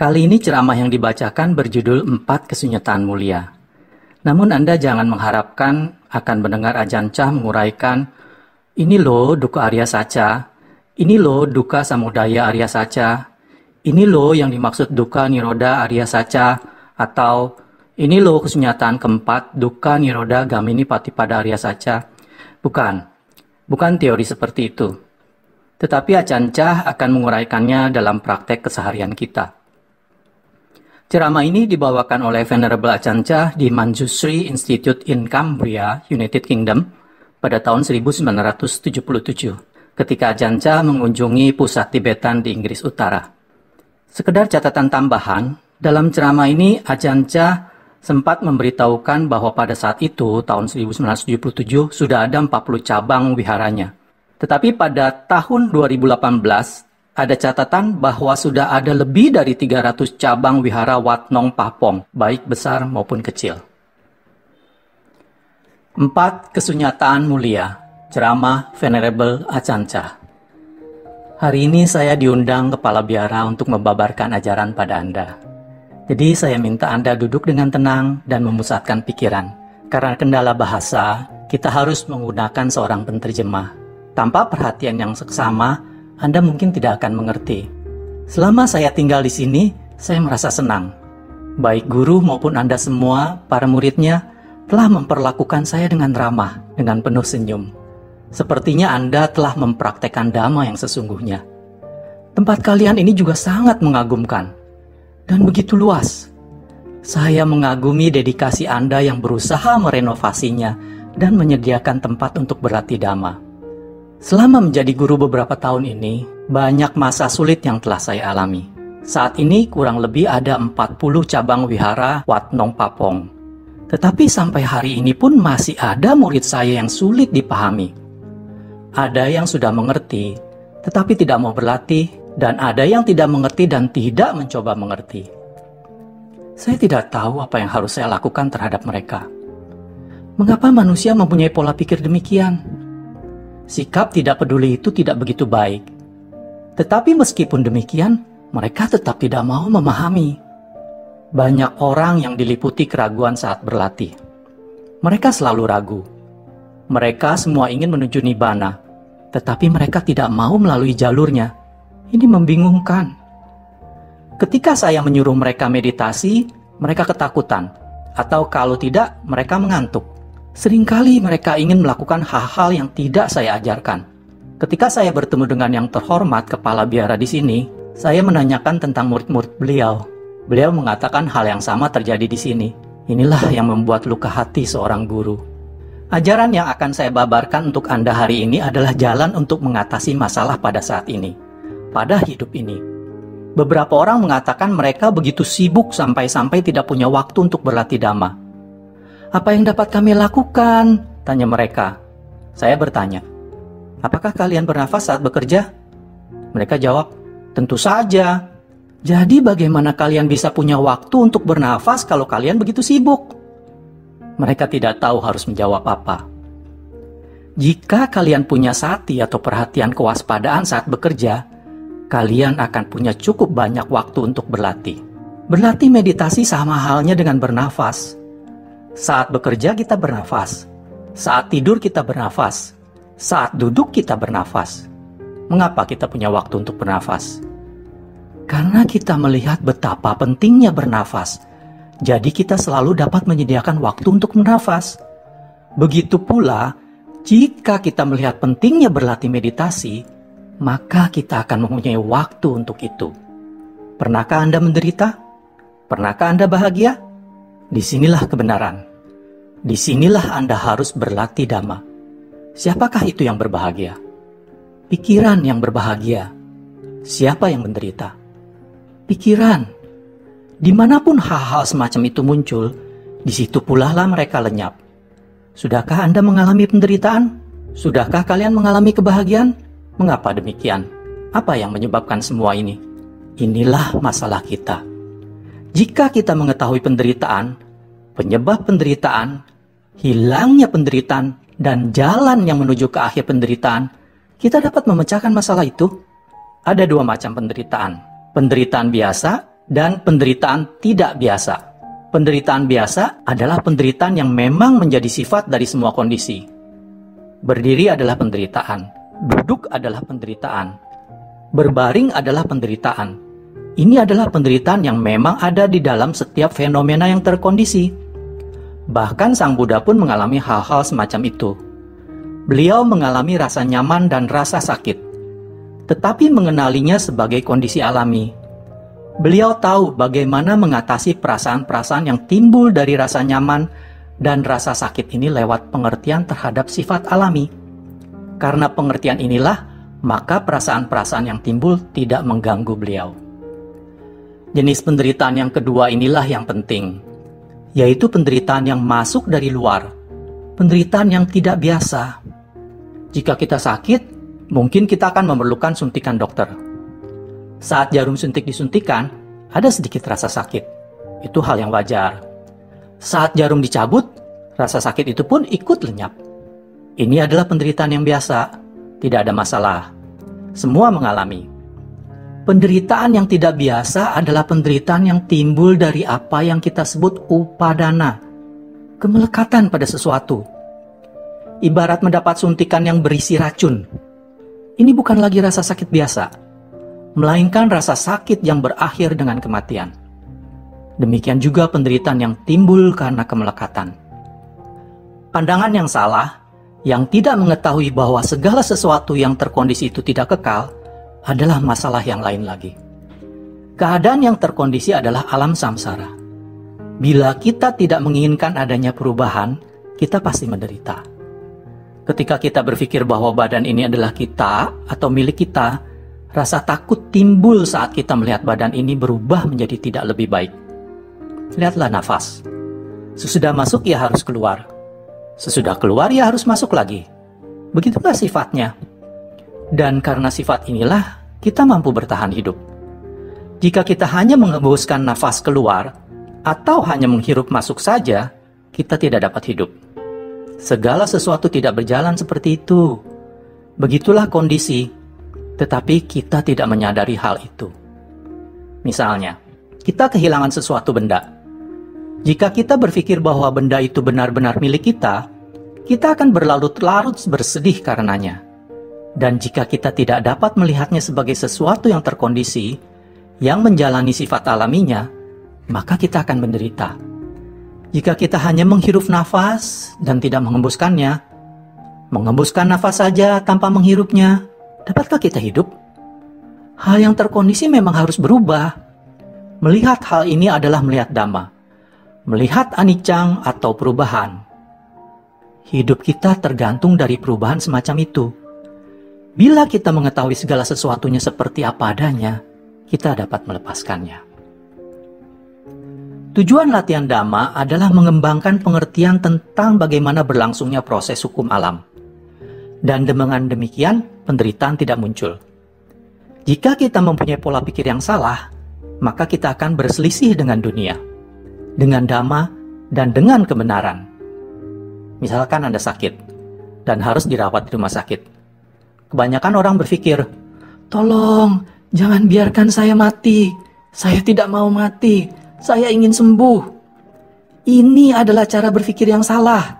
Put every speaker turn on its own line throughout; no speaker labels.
Kali ini ceramah yang dibacakan berjudul 4 Kesunyitan Mulia. Namun Anda jangan mengharapkan akan mendengar Ajahn Chah menguraikan, ini loh duka Arya Saca, ini loh duka Samudaya Arya Saca, ini loh yang dimaksud duka Niroda Arya Saca, atau ini loh kesunyatan keempat duka Niroda Gamini Patipada Arya Saca. Bukan teori seperti itu. Tetapi Ajahn Chah akan menguraikannya dalam praktek keseharian kita. Ceramah ini dibawakan oleh Venerable Ajahn Chah di Manjusri Institute in Cambria, United Kingdom, pada tahun 1977, ketika Ajahn Chah mengunjungi pusat Tibetan di Inggris Utara. Sekedar catatan tambahan, dalam ceramah ini Ajahn Chah sempat memberitahukan bahwa pada saat itu, tahun 1977, sudah ada 40 cabang wiharanya. Tetapi pada tahun 2018, ada catatan bahwa sudah ada lebih dari 300 cabang wihara Wat Nong Pah-pong, baik besar maupun kecil. 4 Kesunyitan Mulia, ceramah Venerable Ajahn Chah. Hari ini saya diundang Kepala Biara untuk membabarkan ajaran pada Anda. Jadi saya minta Anda duduk dengan tenang dan memusatkan pikiran. Karena kendala bahasa, kita harus menggunakan seorang penterjemah. Tanpa perhatian yang seksama, Anda mungkin tidak akan mengerti. Selama saya tinggal di sini, saya merasa senang. Baik guru maupun Anda semua, para muridnya, telah memperlakukan saya dengan ramah, dengan penuh senyum. Sepertinya Anda telah mempraktekkan dhamma yang sesungguhnya. Tempat kalian ini juga sangat mengagumkan, dan begitu luas. Saya mengagumi dedikasi Anda yang berusaha merenovasinya dan menyediakan tempat untuk berlatih dhamma. Selama menjadi guru beberapa tahun ini, banyak masa sulit yang telah saya alami. Saat ini kurang lebih ada 40 cabang wihara Wat Nong Pah-pong. Tetapi sampai hari ini pun masih ada murid saya yang sulit dipahami. Ada yang sudah mengerti, tetapi tidak mau berlatih, dan ada yang tidak mengerti dan tidak mencoba mengerti. Saya tidak tahu apa yang harus saya lakukan terhadap mereka. Mengapa manusia mempunyai pola pikir demikian? Sikap tidak peduli itu tidak begitu baik. Tetapi meskipun demikian, mereka tetap tidak mau memahami. Banyak orang yang diliputi keraguan saat berlatih. Mereka selalu ragu. Mereka semua ingin menuju Nibbana, tetapi mereka tidak mau melalui jalurnya. Ini membingungkan. Ketika saya menyuruh mereka meditasi, mereka ketakutan. Atau kalau tidak, mereka mengantuk. Seringkali mereka ingin melakukan hal-hal yang tidak saya ajarkan. Ketika saya bertemu dengan yang terhormat Kepala Biara di sini, saya menanyakan tentang murid-murid beliau. Beliau mengatakan hal yang sama terjadi di sini. Inilah yang membuat luka hati seorang guru. Ajaran yang akan saya babarkan untuk Anda hari ini adalah jalan untuk mengatasi masalah pada saat ini, pada hidup ini. Beberapa orang mengatakan mereka begitu sibuk sampai-sampai tidak punya waktu untuk berlatih dhamma. Apa yang dapat kami lakukan? Tanya mereka. Saya bertanya, apakah kalian bernafas saat bekerja? Mereka jawab, tentu saja. Jadi bagaimana kalian bisa punya waktu untuk bernafas kalau kalian begitu sibuk? Mereka tidak tahu harus menjawab apa. Jika kalian punya sati atau perhatian kewaspadaan saat bekerja, kalian akan punya cukup banyak waktu untuk berlatih. Berlatih meditasi sama halnya dengan bernafas. Saat bekerja kita bernafas, saat tidur kita bernafas, saat duduk kita bernafas. Mengapa kita punya waktu untuk bernafas? Karena kita melihat betapa pentingnya bernafas. Jadi kita selalu dapat menyediakan waktu untuk bernafas. Begitu pula, jika kita melihat pentingnya berlatih meditasi, maka kita akan mempunyai waktu untuk itu. Pernahkah Anda menderita? Pernahkah Anda bahagia? Disinilah kebenaran. Disinilah Anda harus berlatih dhamma. Siapakah itu yang berbahagia? Pikiran yang berbahagia. Siapa yang menderita? Pikiran. Dimanapun hal-hal semacam itu muncul, di situ pula lah mereka lenyap. Sudahkah Anda mengalami penderitaan? Sudahkah kalian mengalami kebahagiaan? Mengapa demikian? Apa yang menyebabkan semua ini? Inilah masalah kita. Jika kita mengetahui penderitaan, penyebab penderitaan, hilangnya penderitaan, dan jalan yang menuju ke akhir penderitaan, kita dapat memecahkan masalah itu. Ada dua macam penderitaan. Penderitaan biasa dan penderitaan tidak biasa. Penderitaan biasa adalah penderitaan yang memang menjadi sifat dari semua kondisi. Berdiri adalah penderitaan, duduk adalah penderitaan, berbaring adalah penderitaan. Ini adalah penderitaan yang memang ada di dalam setiap fenomena yang terkondisi. Bahkan Sang Buddha pun mengalami hal-hal semacam itu. Beliau mengalami rasa nyaman dan rasa sakit, tetapi mengenalinya sebagai kondisi alami. Beliau tahu bagaimana mengatasi perasaan-perasaan yang timbul dari rasa nyaman dan rasa sakit ini lewat pengertian terhadap sifat alami. Karena pengertian inilah, maka perasaan-perasaan yang timbul tidak mengganggu beliau. Jenis penderitaan yang kedua inilah yang penting, yaitu penderitaan yang masuk dari luar, penderitaan yang tidak biasa. Jika kita sakit, mungkin kita akan memerlukan suntikan dokter. Saat jarum suntik disuntikan, ada sedikit rasa sakit. Itu hal yang wajar. Saat jarum dicabut, rasa sakit itu pun ikut lenyap. Ini adalah penderitaan yang biasa, tidak ada masalah. Semua mengalami. Penderitaan yang tidak biasa adalah penderitaan yang timbul dari apa yang kita sebut upadana, kemelekatan pada sesuatu. Ibarat mendapat suntikan yang berisi racun. Ini bukan lagi rasa sakit biasa, melainkan rasa sakit yang berakhir dengan kematian. Demikian juga penderitaan yang timbul karena kemelekatan. Pandangan yang salah, yang tidak mengetahui bahwa segala sesuatu yang terkondisi itu tidak kekal, adalah masalah yang lain lagi. Keadaan yang terkondisi adalah alam samsara. Bila kita tidak menginginkan adanya perubahan, kita pasti menderita. Ketika kita berpikir bahwa badan ini adalah kita atau milik kita, rasa takut timbul saat kita melihat badan ini berubah menjadi tidak lebih baik. Lihatlah nafas. Sesudah masuk ia harus keluar. Sesudah keluar ia harus masuk lagi. Begitulah sifatnya. Dan karena sifat inilah kita mampu bertahan hidup. Jika kita hanya mengembuskan nafas keluar atau hanya menghirup masuk saja, kita tidak dapat hidup. Segala sesuatu tidak berjalan seperti itu. Begitulah kondisi. Tetapi kita tidak menyadari hal itu. Misalnya, kita kehilangan sesuatu benda. Jika kita berpikir bahwa benda itu benar-benar milik kita akan berlarut-larut bersedih karenanya. Dan jika kita tidak dapat melihatnya sebagai sesuatu yang terkondisi, yang menjalani sifat alaminya, maka kita akan menderita. Jika kita hanya menghirup nafas dan tidak mengembuskannya, mengembuskan nafas saja tanpa menghirupnya, dapatkah kita hidup? Hal yang terkondisi memang harus berubah. Melihat hal ini adalah melihat Dhamma, melihat anicang atau perubahan. Hidup kita tergantung dari perubahan semacam itu. Bila kita mengetahui segala sesuatunya seperti apa adanya, kita dapat melepaskannya. Tujuan latihan Dhamma adalah mengembangkan pengertian tentang bagaimana berlangsungnya proses hukum alam. Dan dengan demikian, penderitaan tidak muncul. Jika kita mempunyai pola pikir yang salah, maka kita akan berselisih dengan dunia, dengan Dhamma, dan dengan kebenaran. Misalkan Anda sakit, dan harus dirawat di rumah sakit. Kebanyakan orang berpikir, tolong, jangan biarkan saya mati. Saya tidak mau mati. Saya ingin sembuh. Ini adalah cara berpikir yang salah,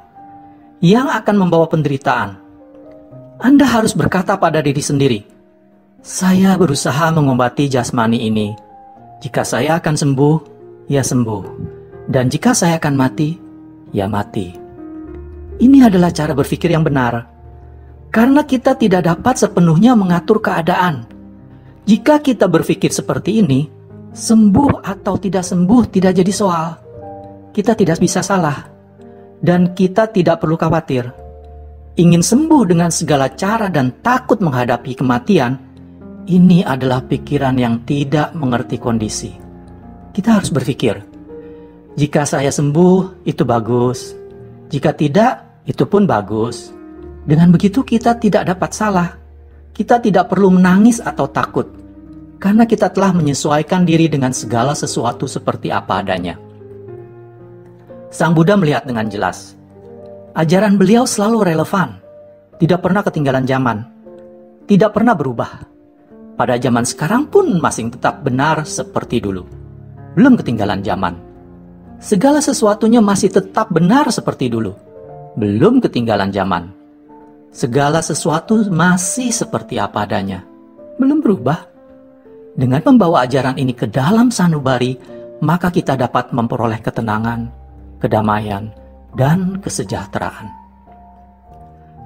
yang akan membawa penderitaan. Anda harus berkata pada diri sendiri, saya berusaha mengobati jasmani ini. Jika saya akan sembuh, ya sembuh. Dan jika saya akan mati, ya mati. Ini adalah cara berpikir yang benar. Karena kita tidak dapat sepenuhnya mengatur keadaan. Jika kita berpikir seperti ini, sembuh atau tidak sembuh tidak jadi soal. Kita tidak bisa salah. Dan kita tidak perlu khawatir. Ingin sembuh dengan segala cara dan takut menghadapi kematian, ini adalah pikiran yang tidak mengerti kondisi. Kita harus berpikir, jika saya sembuh, itu bagus. Jika tidak, itu pun bagus. Dengan begitu kita tidak dapat salah. Kita tidak perlu menangis atau takut, karena kita telah menyesuaikan diri dengan segala sesuatu seperti apa adanya. Sang Buddha melihat dengan jelas. Ajaran beliau selalu relevan, tidak pernah ketinggalan zaman, tidak pernah berubah. Pada zaman sekarang pun masih tetap benar seperti dulu. belum ketinggalan zaman. Segala sesuatunya masih tetap benar seperti dulu, belum ketinggalan zaman. Segala sesuatu masih seperti apa adanya, belum berubah. Dengan membawa ajaran ini ke dalam sanubari, maka kita dapat memperoleh ketenangan, kedamaian, dan kesejahteraan.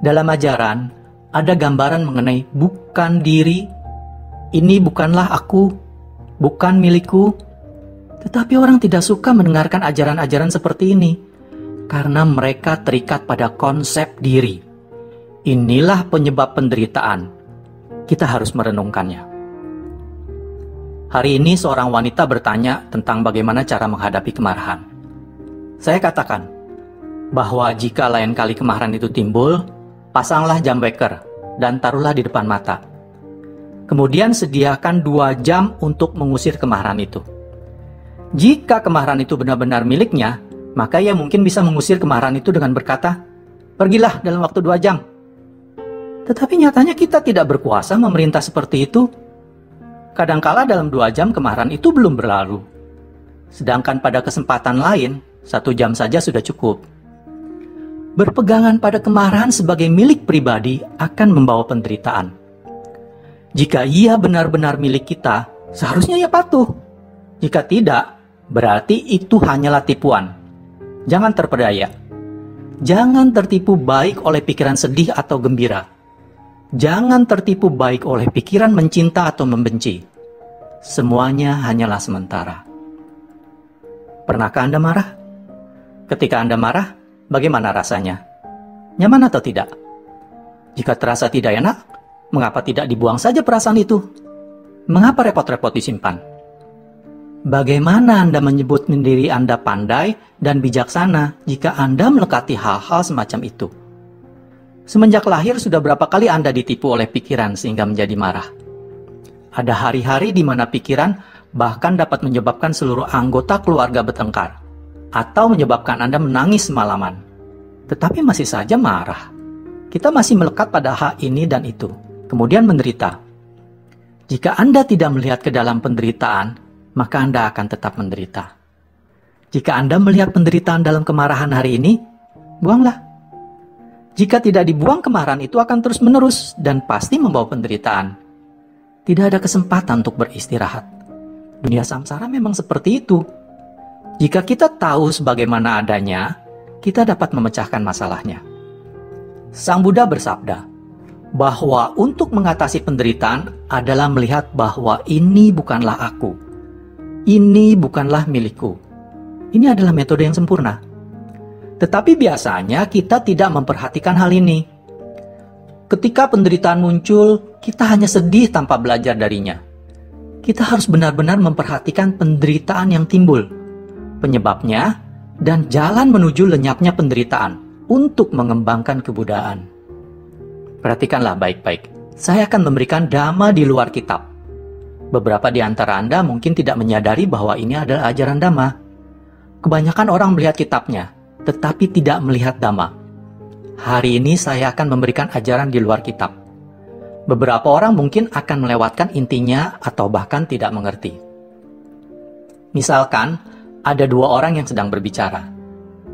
Dalam ajaran, ada gambaran mengenai bukan diri, ini bukanlah aku, bukan milikku. Tetapi orang tidak suka mendengarkan ajaran-ajaran seperti ini, karena mereka terikat pada konsep diri. Inilah penyebab penderitaan. Kita harus merenungkannya. Hari ini seorang wanita bertanya tentang bagaimana cara menghadapi kemarahan. Saya katakan bahwa jika lain kali kemarahan itu timbul, pasanglah jam weker dan taruhlah di depan mata. Kemudian sediakan 2 jam untuk mengusir kemarahan itu. Jika kemarahan itu benar-benar miliknya, maka ia mungkin bisa mengusir kemarahan itu dengan berkata, "Pergilah dalam waktu 2 jam." Tetapi nyatanya kita tidak berkuasa memerintah seperti itu. Kadangkala dalam 2 jam kemarahan itu belum berlalu. Sedangkan pada kesempatan lain, 1 jam saja sudah cukup. Berpegangan pada kemarahan sebagai milik pribadi akan membawa penderitaan. Jika ia benar-benar milik kita, seharusnya ia patuh. Jika tidak, berarti itu hanyalah tipuan. Jangan terpedaya. Jangan tertipu baik oleh pikiran sedih atau gembira. Jangan tertipu baik oleh pikiran mencinta atau membenci. Semuanya hanyalah sementara. Pernahkah Anda marah? Ketika Anda marah, bagaimana rasanya? Nyaman atau tidak? Jika terasa tidak enak, mengapa tidak dibuang saja perasaan itu? Mengapa repot-repot disimpan? Bagaimana Anda menyebut diri Anda pandai dan bijaksana jika Anda melekati hal-hal semacam itu? Semenjak lahir sudah berapa kali Anda ditipu oleh pikiran sehingga menjadi marah? Ada hari-hari di mana pikiran bahkan dapat menyebabkan seluruh anggota keluarga bertengkar, atau menyebabkan Anda menangis semalaman. Tetapi masih saja marah. Kita masih melekat pada hal ini dan itu, kemudian menderita. Jika Anda tidak melihat ke dalam penderitaan, maka Anda akan tetap menderita. Jika Anda melihat penderitaan dalam kemarahan hari ini, buanglah. Jika tidak dibuang, kemarahan itu akan terus-menerus dan pasti membawa penderitaan. Tidak ada kesempatan untuk beristirahat. Dunia samsara memang seperti itu. Jika kita tahu sebagaimana adanya, kita dapat memecahkan masalahnya. Sang Buddha bersabda bahwa untuk mengatasi penderitaan adalah melihat bahwa ini bukanlah aku. Ini bukanlah milikku. Ini adalah metode yang sempurna. Tetapi biasanya kita tidak memperhatikan hal ini. Ketika penderitaan muncul, kita hanya sedih tanpa belajar darinya. Kita harus benar-benar memperhatikan penderitaan yang timbul, penyebabnya, dan jalan menuju lenyapnya penderitaan untuk mengembangkan kebudayaan. Perhatikanlah baik-baik. Saya akan memberikan dhamma di luar kitab. Beberapa di antara Anda mungkin tidak menyadari bahwa ini adalah ajaran dhamma. Kebanyakan orang melihat kitabnya, tetapi tidak melihat dhamma. Hari ini saya akan memberikan ajaran di luar kitab. Beberapa orang mungkin akan melewatkan intinya atau bahkan tidak mengerti. Misalkan, ada 2 orang yang sedang berbicara,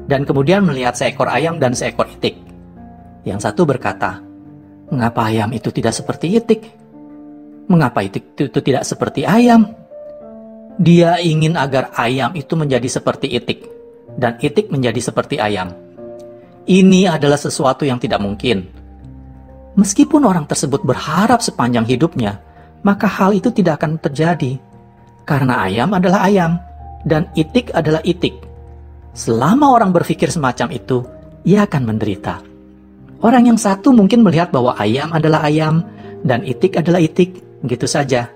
dan kemudian melihat seekor ayam dan seekor itik. Yang satu berkata, "Mengapa ayam itu tidak seperti itik? Mengapa itik itu tidak seperti ayam?" Dia ingin agar ayam itu menjadi seperti itik, dan itik menjadi seperti ayam. Ini adalah sesuatu yang tidak mungkin. Meskipun orang tersebut berharap sepanjang hidupnya, maka hal itu tidak akan terjadi. Karena ayam adalah ayam, dan itik adalah itik. Selama orang berpikir semacam itu, ia akan menderita. Orang yang satu mungkin melihat bahwa ayam adalah ayam, dan itik adalah itik, begitu saja.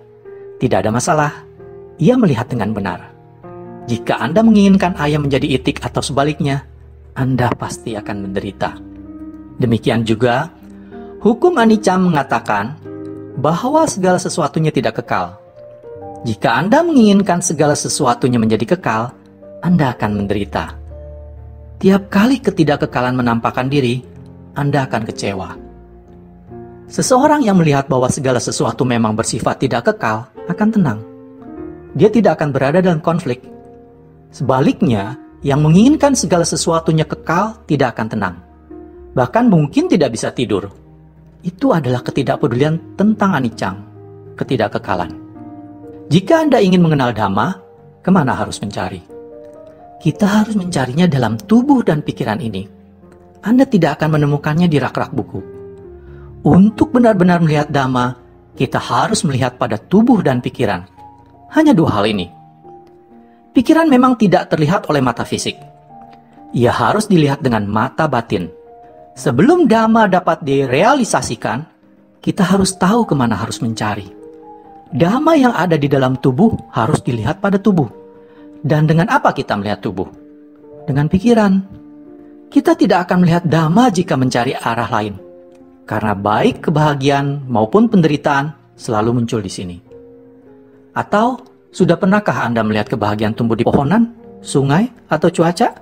Tidak ada masalah. Ia melihat dengan benar. Jika Anda menginginkan ayam menjadi itik atau sebaliknya, Anda pasti akan menderita. Demikian juga, hukum anicca mengatakan bahwa segala sesuatunya tidak kekal. Jika Anda menginginkan segala sesuatunya menjadi kekal, Anda akan menderita. Tiap kali ketidakkekalan menampakkan diri, Anda akan kecewa. Seseorang yang melihat bahwa segala sesuatu memang bersifat tidak kekal akan tenang. dia tidak akan berada dalam konflik. Sebaliknya, yang menginginkan segala sesuatunya kekal tidak akan tenang. Bahkan mungkin tidak bisa tidur. Itu adalah ketidakpedulian tentang anicang, ketidakkekalan. Jika Anda ingin mengenal Dhamma, kemana harus mencari? Kita harus mencarinya dalam tubuh dan pikiran ini. Anda tidak akan menemukannya di rak-rak buku. Untuk benar-benar melihat Dhamma, kita harus melihat pada tubuh dan pikiran. Hanya dua hal ini. Pikiran memang tidak terlihat oleh mata fisik. Ia harus dilihat dengan mata batin. Sebelum Dhamma dapat direalisasikan, kita harus tahu kemana harus mencari. Dhamma yang ada di dalam tubuh harus dilihat pada tubuh. Dan dengan apa kita melihat tubuh? Dengan pikiran. Kita tidak akan melihat Dhamma jika mencari arah lain. Karena baik kebahagiaan maupun penderitaan selalu muncul di sini. Atau, sudah pernahkah Anda melihat kebahagiaan tumbuh di pohonan, sungai, atau cuaca?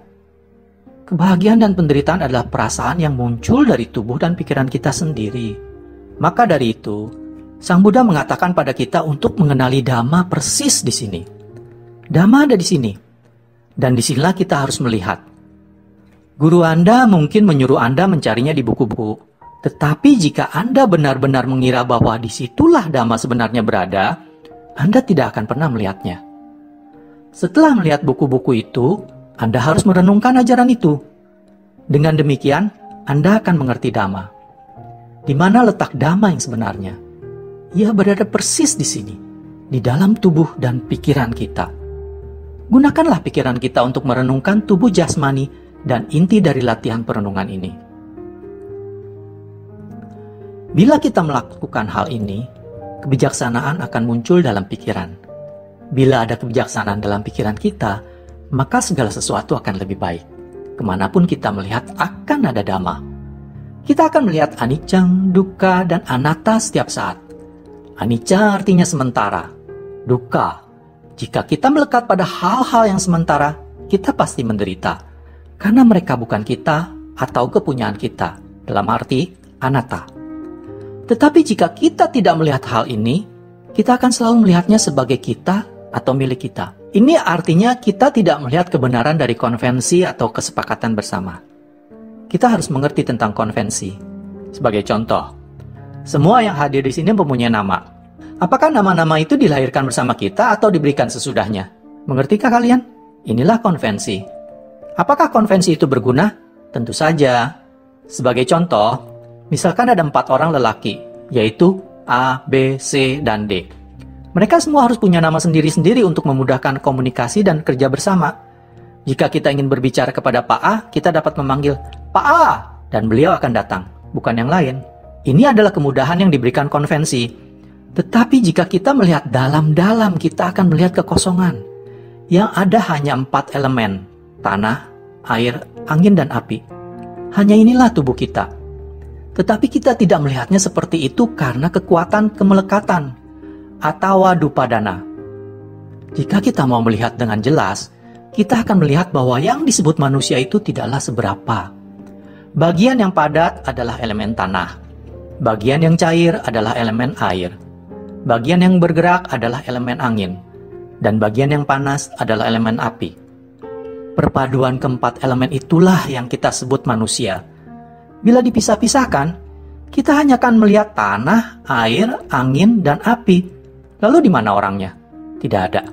Kebahagiaan dan penderitaan adalah perasaan yang muncul dari tubuh dan pikiran kita sendiri. Maka dari itu, Sang Buddha mengatakan pada kita untuk mengenali Dhamma persis di sini. Dhamma ada di sini. Dan disinilah kita harus melihat. Guru Anda mungkin menyuruh Anda mencarinya di buku-buku. Tetapi jika Anda benar-benar mengira bahwa disitulah Dhamma sebenarnya berada, Anda tidak akan pernah melihatnya. Setelah melihat buku-buku itu, Anda harus merenungkan ajaran itu. Dengan demikian, Anda akan mengerti Dhamma. Di mana letak Dhamma yang sebenarnya? Ia berada persis di sini, di dalam tubuh dan pikiran kita. Gunakanlah pikiran kita untuk merenungkan tubuh jasmani dan inti dari latihan perenungan ini. Bila kita melakukan hal ini, kebijaksanaan akan muncul dalam pikiran. Bila ada kebijaksanaan dalam pikiran kita, maka segala sesuatu akan lebih baik. Kemanapun kita melihat akan ada Dhamma. Kita akan melihat anicang, dukkha, dan anatta setiap saat. Anicca artinya sementara. Dukkha. Jika kita melekat pada hal-hal yang sementara, kita pasti menderita. Karena mereka bukan kita atau kepunyaan kita. Dalam arti anatta. Tetapi jika kita tidak melihat hal ini, kita akan selalu melihatnya sebagai kita atau milik kita. Ini artinya kita tidak melihat kebenaran dari konvensi atau kesepakatan bersama. Kita harus mengerti tentang konvensi. Sebagai contoh, semua yang hadir di sini mempunyai nama. Apakah nama-nama itu dilahirkan bersama kita atau diberikan sesudahnya? Mengertikah kalian? Inilah konvensi. Apakah konvensi itu berguna? Tentu saja. Sebagai contoh, misalkan ada 4 orang lelaki, yaitu A, B, C, dan D. Mereka semua harus punya nama sendiri-sendiri untuk memudahkan komunikasi dan kerja bersama. Jika kita ingin berbicara kepada Pak A, kita dapat memanggil Pak A, dan beliau akan datang, bukan yang lain. Ini adalah kemudahan yang diberikan konvensi. Tetapi jika kita melihat dalam-dalam, kita akan melihat kekosongan. Yang ada hanya 4 elemen, tanah, air, angin, dan api. Hanya inilah tubuh kita. Tetapi kita tidak melihatnya seperti itu karena kekuatan kemelekatan. Atawa dupadana. Jika kita mau melihat dengan jelas, kita akan melihat bahwa yang disebut manusia itu tidaklah seberapa. Bagian yang padat adalah elemen tanah. Bagian yang cair adalah elemen air. Bagian yang bergerak adalah elemen angin. Dan bagian yang panas adalah elemen api. Perpaduan keempat elemen itulah yang kita sebut manusia. Bila dipisah-pisahkan, kita hanya akan melihat tanah, air, angin, dan api. Lalu di mana orangnya? Tidak ada.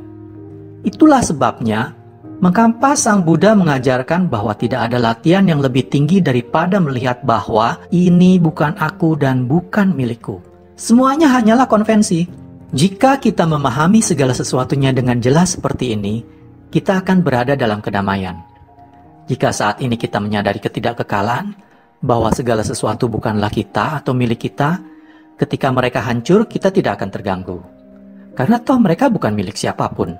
Itulah sebabnya, mengapa Sang Buddha mengajarkan bahwa tidak ada latihan yang lebih tinggi daripada melihat bahwa ini bukan aku dan bukan milikku. Semuanya hanyalah konvensi. Jika kita memahami segala sesuatunya dengan jelas seperti ini, kita akan berada dalam kedamaian. Jika saat ini kita menyadari ketidakkekalan, bahwa segala sesuatu bukanlah kita atau milik kita, ketika mereka hancur, kita tidak akan terganggu. Karena toh mereka bukan milik siapapun.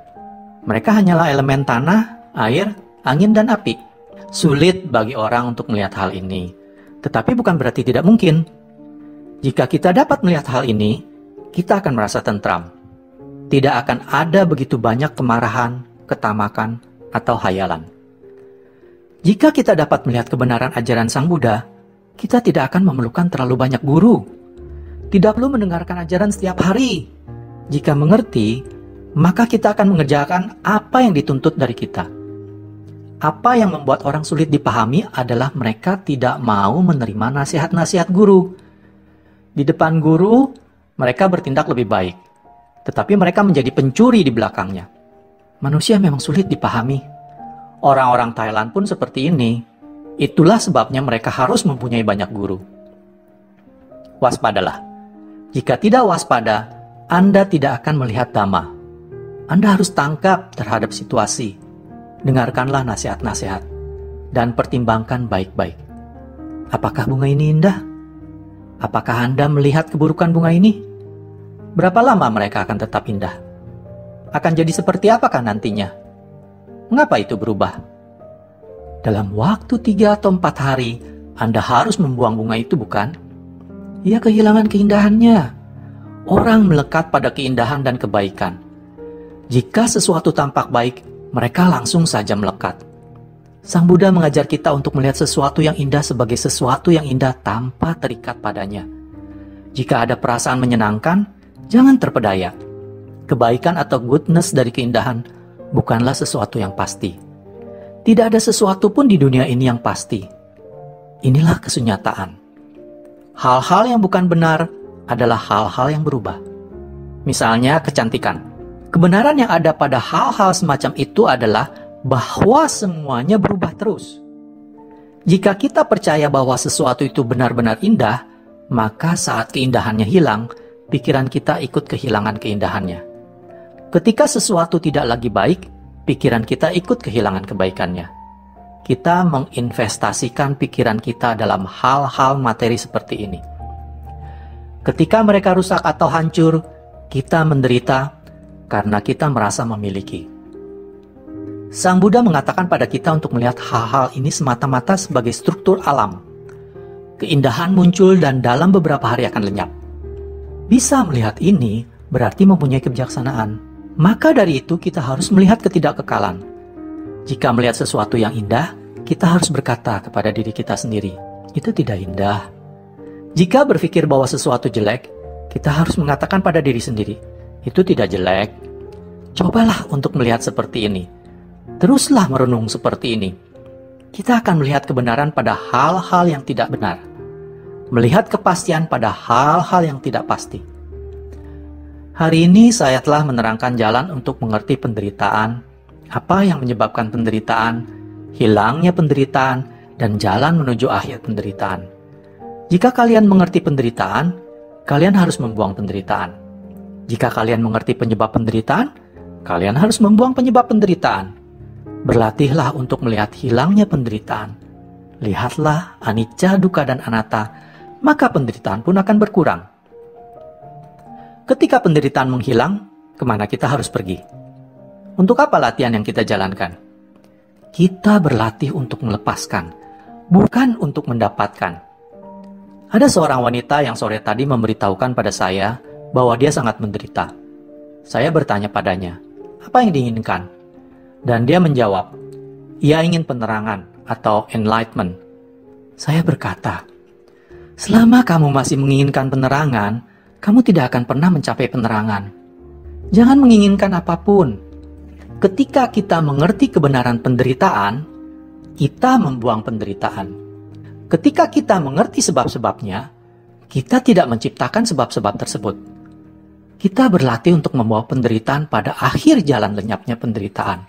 Mereka hanyalah elemen tanah, air, angin, dan api. Sulit bagi orang untuk melihat hal ini. Tetapi bukan berarti tidak mungkin. Jika kita dapat melihat hal ini, kita akan merasa tentram. Tidak akan ada begitu banyak kemarahan, ketamakan, atau hayalan. Jika kita dapat melihat kebenaran ajaran Sang Buddha, kita tidak akan memerlukan terlalu banyak guru. Tidak perlu mendengarkan ajaran setiap hari. Jika mengerti, maka kita akan mengerjakan apa yang dituntut dari kita. Apa yang membuat orang sulit dipahami adalah mereka tidak mau menerima nasihat-nasihat guru. Di depan guru, mereka bertindak lebih baik, tetapi mereka menjadi pencuri di belakangnya. Manusia memang sulit dipahami. Orang-orang Thailand pun seperti ini. Itulah sebabnya mereka harus mempunyai banyak guru. Waspadalah. Jika tidak waspada, Anda tidak akan melihat dhamma. Anda harus tangkap terhadap situasi. Dengarkanlah nasihat-nasihat dan pertimbangkan baik-baik. Apakah bunga ini indah? Apakah Anda melihat keburukan bunga ini? Berapa lama mereka akan tetap indah? Akan jadi seperti apakah nantinya? Mengapa itu berubah? Dalam waktu 3 atau 4 hari, Anda harus membuang bunga itu, bukan? Ia kehilangan keindahannya. Orang melekat pada keindahan dan kebaikan. Jika sesuatu tampak baik, mereka langsung saja melekat. Sang Buddha mengajar kita untuk melihat sesuatu yang indah sebagai sesuatu yang indah tanpa terikat padanya. Jika ada perasaan menyenangkan, jangan terpedaya. Kebaikan atau goodness dari keindahan bukanlah sesuatu yang pasti. Tidak ada sesuatu pun di dunia ini yang pasti. Inilah kesunyataan. Hal-hal yang bukan benar adalah hal-hal yang berubah. Misalnya kecantikan. Kebenaran yang ada pada hal-hal semacam itu adalah bahwa semuanya berubah terus. Jika kita percaya bahwa sesuatu itu benar-benar indah, maka saat keindahannya hilang, pikiran kita ikut kehilangan keindahannya. Ketika sesuatu tidak lagi baik, pikiran kita ikut kehilangan kebaikannya. Kita menginvestasikan pikiran kita dalam hal-hal materi seperti ini. Ketika mereka rusak atau hancur, kita menderita karena kita merasa memiliki. Sang Buddha mengatakan pada kita untuk melihat hal-hal ini semata-mata sebagai struktur alam. Keindahan muncul dan dalam beberapa hari akan lenyap. Bisa melihat ini berarti mempunyai kebijaksanaan. Maka dari itu kita harus melihat ketidakkekalan. Jika melihat sesuatu yang indah, kita harus berkata kepada diri kita sendiri, itu tidak indah. Jika berpikir bahwa sesuatu jelek, kita harus mengatakan pada diri sendiri, itu tidak jelek. Cobalah untuk melihat seperti ini. Teruslah merenung seperti ini. Kita akan melihat kebenaran pada hal-hal yang tidak benar. Melihat kepastian pada hal-hal yang tidak pasti. Hari ini saya telah menerangkan jalan untuk mengerti penderitaan, apa yang menyebabkan penderitaan, hilangnya penderitaan, dan jalan menuju akhir penderitaan. Jika kalian mengerti penderitaan, kalian harus membuang penderitaan. Jika kalian mengerti penyebab penderitaan, kalian harus membuang penyebab penderitaan. Berlatihlah untuk melihat hilangnya penderitaan. Lihatlah anicca, dukkha, dan anatta, maka penderitaan pun akan berkurang. Ketika penderitaan menghilang, kemana kita harus pergi? Untuk apa latihan yang kita jalankan? Kita berlatih untuk melepaskan, bukan untuk mendapatkan. Ada seorang wanita yang sore tadi memberitahukan pada saya bahwa dia sangat menderita. Saya bertanya padanya, apa yang diinginkan? Dan dia menjawab, ia ingin penerangan atau enlightenment. Saya berkata, selama kamu masih menginginkan penerangan, kamu tidak akan pernah mencapai penerangan. Jangan menginginkan apapun. Ketika kita mengerti kebenaran penderitaan, kita membuang penderitaan. Ketika kita mengerti sebab-sebabnya, kita tidak menciptakan sebab-sebab tersebut. Kita berlatih untuk membawa penderitaan pada akhir jalan lenyapnya penderitaan.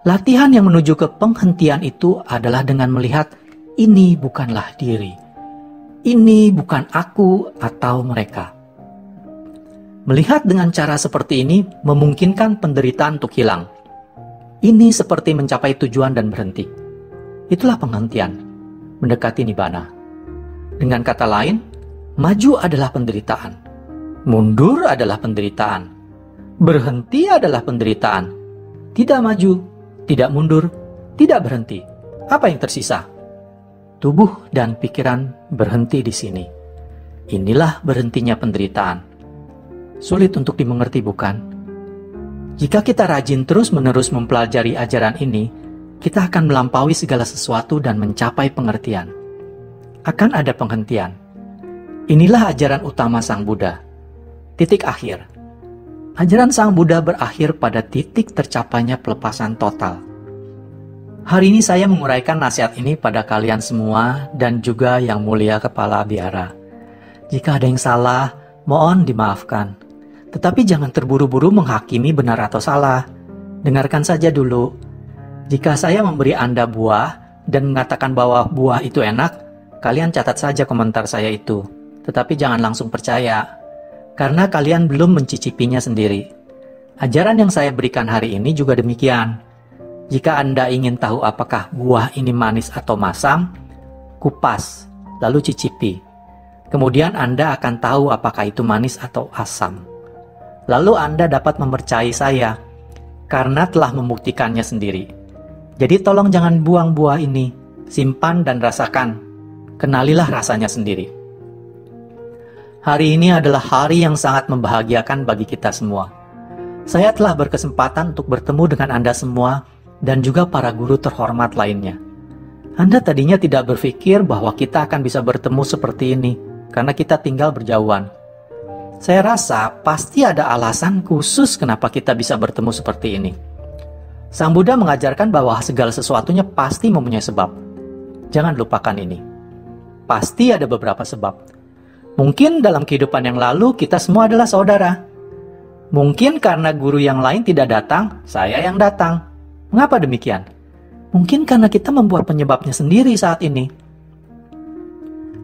Latihan yang menuju ke penghentian itu adalah dengan melihat ini bukanlah diri. Ini bukan aku atau mereka. Melihat dengan cara seperti ini memungkinkan penderitaan untuk hilang. Ini seperti mencapai tujuan dan berhenti. Itulah penghentian, mendekati nibbana. Dengan kata lain, maju adalah penderitaan. Mundur adalah penderitaan. Berhenti adalah penderitaan. Tidak maju, tidak mundur, tidak berhenti. Apa yang tersisa? Tubuh dan pikiran berhenti di sini. Inilah berhentinya penderitaan. Sulit untuk dimengerti, bukan? Jika kita rajin terus-menerus mempelajari ajaran ini, kita akan melampaui segala sesuatu dan mencapai pengertian. Akan ada penghentian. Inilah ajaran utama Sang Buddha. Titik akhir. Ajaran Sang Buddha berakhir pada titik tercapainya pelepasan total. Hari ini saya menguraikan nasihat ini pada kalian semua dan juga Yang Mulia Kepala Biara. Jika ada yang salah, mohon dimaafkan. Tetapi jangan terburu-buru menghakimi benar atau salah. Dengarkan saja dulu. Jika saya memberi Anda buah dan mengatakan bahwa buah itu enak, kalian catat saja komentar saya itu. Tetapi jangan langsung percaya, karena kalian belum mencicipinya sendiri. Ajaran yang saya berikan hari ini juga demikian. Jika Anda ingin tahu apakah buah ini manis atau masam, kupas, lalu cicipi. Kemudian Anda akan tahu apakah itu manis atau asam. Lalu Anda dapat mempercayai saya, karena telah membuktikannya sendiri. Jadi tolong jangan buang buah ini, simpan dan rasakan. Kenalilah rasanya sendiri. Hari ini adalah hari yang sangat membahagiakan bagi kita semua. Saya telah berkesempatan untuk bertemu dengan Anda semua, dan juga para guru terhormat lainnya. Anda tadinya tidak berpikir bahwa kita akan bisa bertemu seperti ini, karena kita tinggal berjauhan. Saya rasa pasti ada alasan khusus kenapa kita bisa bertemu seperti ini. Sang Buddha mengajarkan bahwa segala sesuatunya pasti mempunyai sebab. Jangan lupakan ini. Pasti ada beberapa sebab. Mungkin dalam kehidupan yang lalu kita semua adalah saudara. Mungkin karena guru yang lain tidak datang, saya yang datang. Mengapa demikian? Mungkin karena kita membuat penyebabnya sendiri saat ini.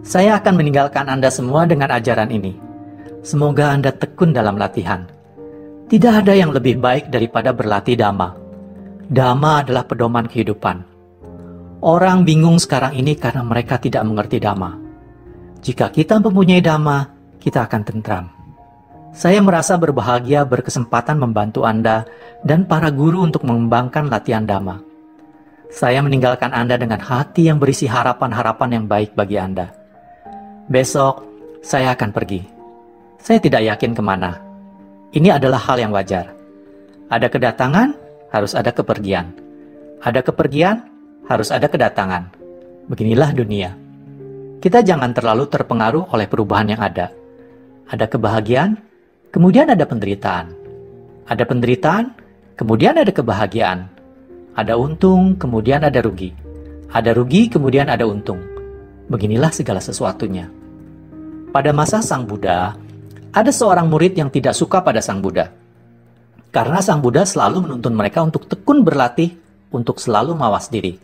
Saya akan meninggalkan Anda semua dengan ajaran ini. Semoga Anda tekun dalam latihan. Tidak ada yang lebih baik daripada berlatih Dhamma. Dhamma adalah pedoman kehidupan. Orang bingung sekarang ini karena mereka tidak mengerti Dhamma. Jika kita mempunyai Dhamma, kita akan tentram. Saya merasa berbahagia berkesempatan membantu Anda dan para guru untuk mengembangkan latihan Dhamma. Saya meninggalkan Anda dengan hati yang berisi harapan-harapan yang baik bagi Anda. Besok, saya akan pergi. Saya tidak yakin kemana. Ini adalah hal yang wajar. Ada kedatangan, harus ada kepergian. Ada kepergian, harus ada kedatangan. Beginilah dunia. Kita jangan terlalu terpengaruh oleh perubahan yang ada. Ada kebahagiaan, kemudian ada penderitaan. Ada penderitaan, kemudian ada kebahagiaan. Ada untung, kemudian ada rugi. Ada rugi, kemudian ada untung. Beginilah segala sesuatunya. Pada masa Sang Buddha, ada seorang murid yang tidak suka pada Sang Buddha. Karena Sang Buddha selalu menuntun mereka untuk tekun berlatih, untuk selalu mawas diri.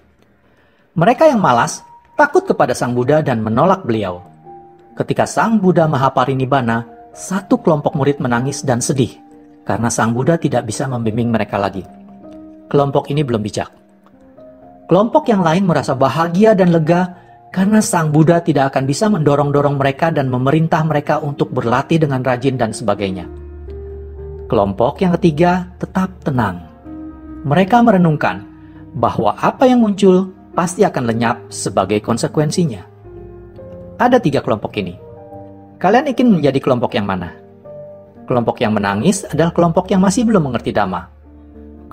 Mereka yang malas, takut kepada Sang Buddha dan menolak beliau. Ketika Sang Buddha Mahaparinibbana, satu kelompok murid menangis dan sedih karena Sang Buddha tidak bisa membimbing mereka lagi. Kelompok ini belum bijak. Kelompok yang lain merasa bahagia dan lega karena Sang Buddha tidak akan bisa mendorong-dorong mereka dan memerintah mereka untuk berlatih dengan rajin dan sebagainya. Kelompok yang ketiga tetap tenang. Mereka merenungkan bahwa apa yang muncul pasti akan lenyap sebagai konsekuensinya. Ada 3 kelompok ini. Kalian ingin menjadi kelompok yang mana? Kelompok yang menangis adalah kelompok yang masih belum mengerti Dhamma.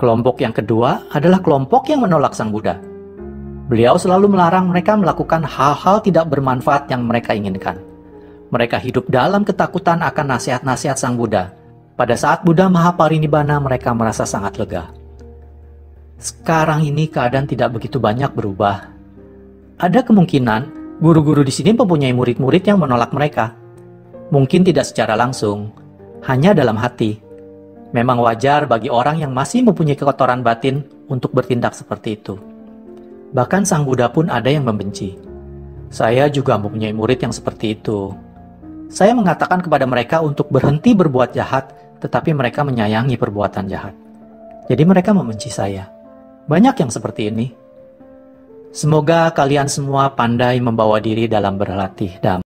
Kelompok yang kedua adalah kelompok yang menolak Sang Buddha. Beliau selalu melarang mereka melakukan hal-hal tidak bermanfaat yang mereka inginkan. Mereka hidup dalam ketakutan akan nasihat-nasihat Sang Buddha. Pada saat Buddha Mahaparinibbana, mereka merasa sangat lega. Sekarang ini keadaan tidak begitu banyak berubah. Ada kemungkinan guru-guru di sini mempunyai murid-murid yang menolak mereka. Mungkin tidak secara langsung, hanya dalam hati. Memang wajar bagi orang yang masih mempunyai kekotoran batin untuk bertindak seperti itu. Bahkan Sang Buddha pun ada yang membenci. Saya juga mempunyai murid yang seperti itu. Saya mengatakan kepada mereka untuk berhenti berbuat jahat, tetapi mereka menyayangi perbuatan jahat. Jadi mereka membenci saya. Banyak yang seperti ini. Semoga kalian semua pandai membawa diri dalam berlatih Dhamma.